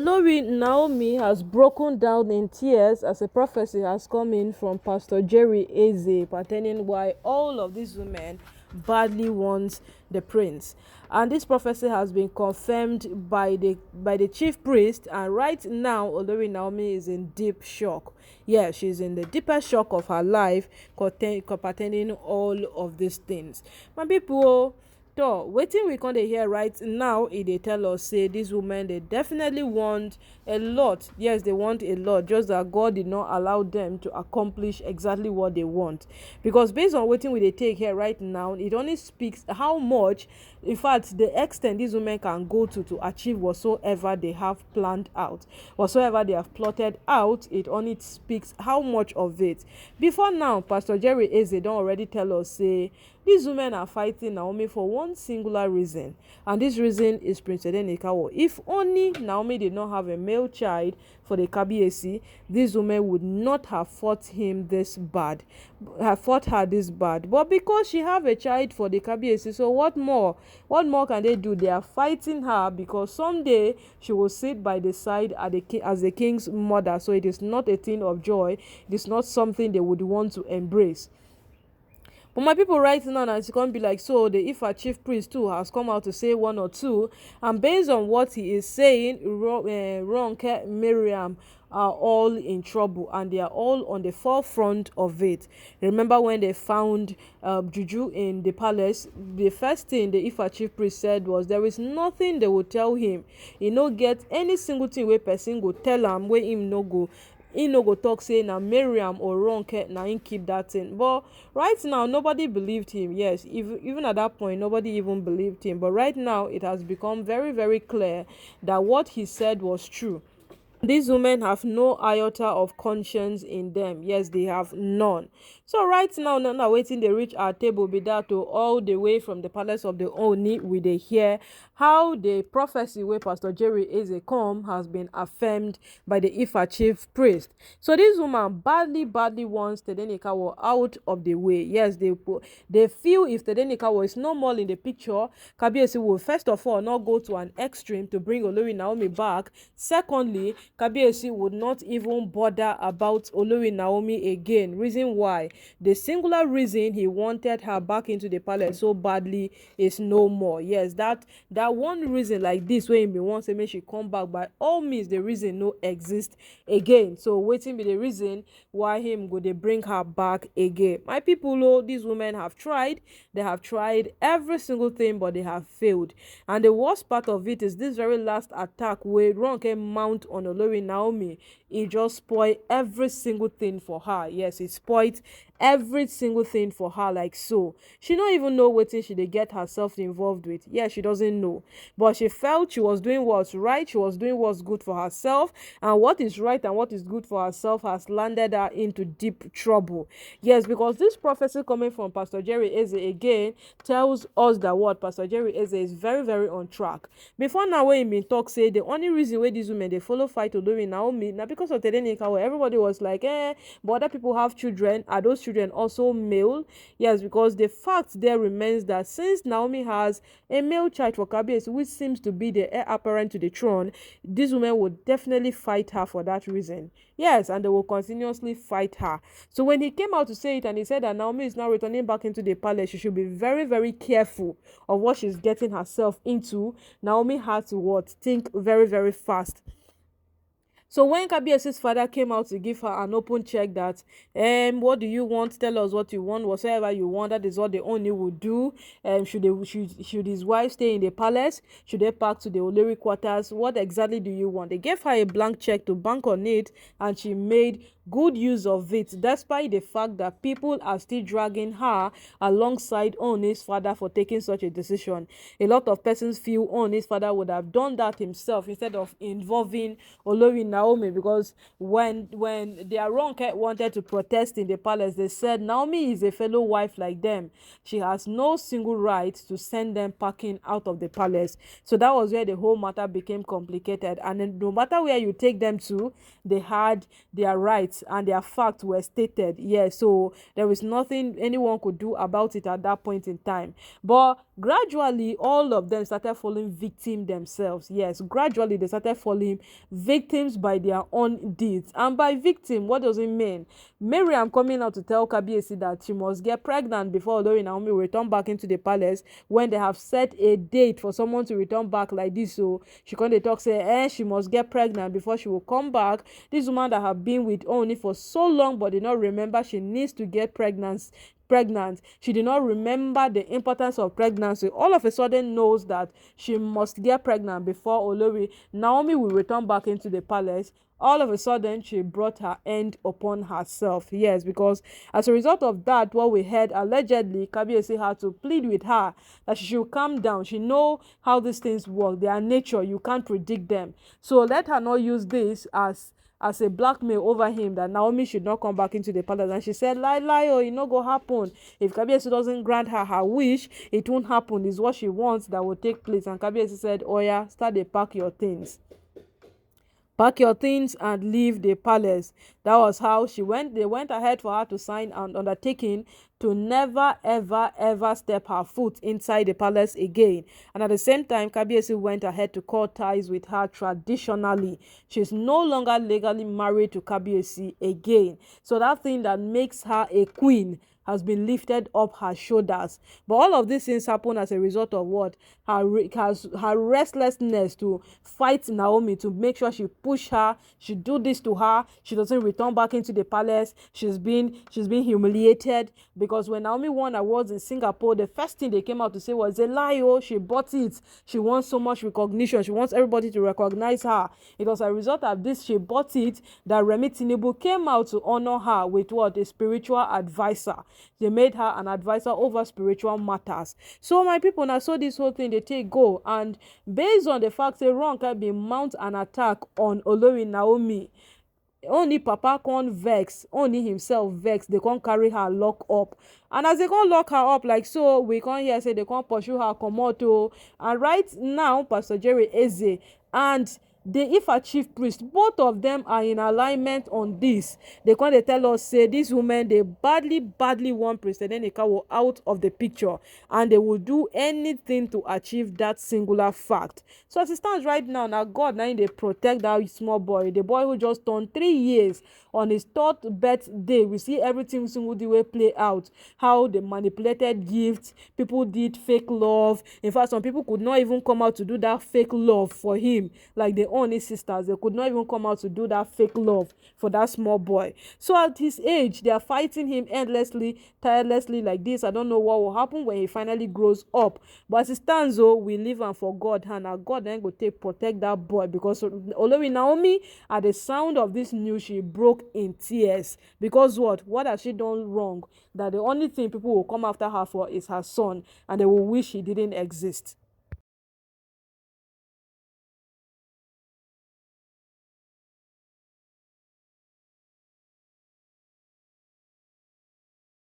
Olori Naomi has broken down in tears as a prophecy has come in from Pastor Jerry Eze pertaining why all of these women badly want the prince. And this prophecy has been confirmed by the chief priest, and right now Olori Naomi is in deep shock. Yeah, she's in the deepest shock of her life pertaining all of these things. My people, so wetin we come dey hear right now, e dey tell us say these women dey definitely want a lot. Yes, they want a lot, just that God did not allow them to accomplish exactly what they want. Because based on wetin we dey take here right now, it only speaks how much, in fact the extent these women can go to achieve whatsoever they have planned out, whatsoever they have plotted out. It only speaks how much of it. Before now, Pastor Jerry Eze don already tell us say these women are fighting Naomi for one singular reason, and this reason is Prince Edenikawo. If only Naomi did not have a male child for the Kabiyesi, these women would not have fought him this bad, have fought her this bad. But because she have a child for the Kabiyesi, so what more? What more can they do? They are fighting her because someday she will sit by the side as the king's mother. So it is not a thing of joy. It is not something they would want to embrace. But my people right now, it's going to be like, so the Ifa chief priest too has come out to say one or two, and based on what he is saying, Ronke, Miriam are all in trouble, and they are all on the forefront of it. Remember when they found Juju in the palace, the first thing the Ifa chief priest said was there is nothing they will tell him. He no get any single thing where person go tell him where him no go. He no go talk say na Miriam or Ronke na him keep that thing. But right now nobody believed him. Yes, even at that point nobody even believed him. But right now it has become very, very clear that what he said was true. These women have no iota of conscience in them. Yes, they have none. So right now waiting they reach our table be that to all the way from the palace of the Oni, we they hear how the prophecy where Pastor Jerry Eze come has been affirmed by the Ifa chief priest. So this woman badly wants Tedenikawo out of the way. Yes, they feel if Tedenikawo is no more in the picture, Kabiyesi will first of all not go to an extreme to bring Olori Naomi back. Secondly, Kabiyesi would not even bother about Olori Naomi again. Reason why? The singular reason he wanted her back into the palace so badly is no more. Yes, that one reason like this where he wants to make she come back, by all means the reason no exist again. So waiting be the reason why him go they bring her back again. My people, oh, these women have tried. They have tried every single thing, but they have failed. And the worst part of it is this very last attack where Ronke mount on Olori Naomi. It just spoiled every single thing for her. Yes, it spoiled every single thing for her, like so. She don't even know what thing she dey get herself involved with. Yeah, she doesn't know. But she felt she was doing what's right. She was doing what's good for herself. And what is right and what is good for herself has landed her into deep trouble. Yes, because this prophecy coming from Pastor Jerry Eze again tells us that what Pastor Jerry Eze is very, very on track. Before now, when he been talk, say the only reason why these women they follow fight Olori Naomi now because of Tedenika, where everybody was like, but other people have children. Are those children also male? Yes, because the fact there remains that since Naomi has a male child for Kabiyesi, which seems to be the heir apparent to the throne, these women would definitely fight her for that reason. Yes, and they will continuously fight her. So when he came out to say it and he said that Naomi is now returning back into the palace, she should be very, very careful of what she's getting herself into. Naomi had to think very, very fast. So when Kabiyesi's father came out to give her an open check that what do you want? Tell us what you want, whatever you want, that is what the Oni would do. Should his wife stay in the palace? Should they pack to the Olori quarters? What exactly do you want? They gave her a blank check to bank on it, and she made good use of it, despite the fact that people are still dragging her alongside Oni's father for taking such a decision. A lot of persons feel Oni's father would have done that himself instead of involving Olori Naomi, because when their Ronke wanted to protest in the palace, they said Naomi is a fellow wife like them. She has no single right to send them packing out of the palace. So that was where the whole matter became complicated. And then no matter where you take them to, they had their rights deeds and their facts were stated. Yes, so there is nothing anyone could do about it at that point in time. But gradually, all of them started falling victim themselves. Yes, gradually they started falling victims by their own deeds. And by victim, what does it mean? Miriam coming out to tell Kabiyesi that she must get pregnant before olori Naomi will return back into the palace, when they have set a date for someone to return back like this. So she come dey talk say she must get pregnant before she will come back. This woman that have been with Oni for so long but did not remember she needs to get pregnant. She did not remember the importance of pregnancy. All of a sudden knows that she must get pregnant before olori Naomi will return back into the palace. All of a sudden she brought her end upon herself. Yes, because as a result of that, what we heard, allegedly Kabiyesi had to plead with her that she should calm down. She know how these things work. They are nature, you can't predict them. So let her not use this as a blackmail over him, that Naomi should not come back into the palace. And she said, lie, oh, it no go happen. If Kabiyesi doesn't grant her wish, it won't happen. It's what she wants that will take place. And Kabiyesi said, oh yeah, start to pack your things. Pack your things and leave the palace. That was how she went. They went ahead for her to sign an undertaking to never, ever, ever step her foot inside the palace again. And at the same time, Kabiyesi went ahead to cut ties with her traditionally. She's no longer legally married to Kabiyesi again. So that thing that makes her a queen has been lifted up her shoulders. But all of these things happen as a result of what? Her restlessness to fight Naomi, to make sure she push her, she do this to her, she doesn't return back into the palace. She's been humiliated, because when Naomi won awards in Singapore, the first thing they came out to say was a lie. Oh, she bought it. She wants so much recognition. She wants everybody to recognize her. It was a result of this, she bought it, that Remi Tinubu came out to honor her with what? A spiritual advisor. They made her an advisor over spiritual matters. So my people, now so this whole thing they take go, and based on the fact that Ron can be mount an attack on olori Naomi, only papa can't vex, only himself vex, they can't carry her lock up. And as they can't lock her up like so, we can't hear say they can't pursue her comot o. And right now Pastor Jerry Eze and the Ifa chief priest, both of them are in alignment on this. They come dey tell us say these women, they badly want Priest Enenikawo out of the picture, and they will do anything to achieve that singular fact. So as it stands right now, God now they protect that small boy, the boy who just turned 3 years. On his 3rd birthday, we see everything single the way play out, how they manipulated gifts, people did fake love. In fact, some people could not even come out to do that fake love for him, like the only sisters. They could not even come out to do that fake love for that small boy. So at his age, they are fighting him endlessly, tirelessly like this. I don't know what will happen when he finally grows up. But as it stands, though, we live and for God, and now God then go take protect that boy, because olori Naomi, at the sound of this news, she broke in tears. Because what has she done wrong, that the only thing people will come after her for is her son, and they will wish he didn't exist.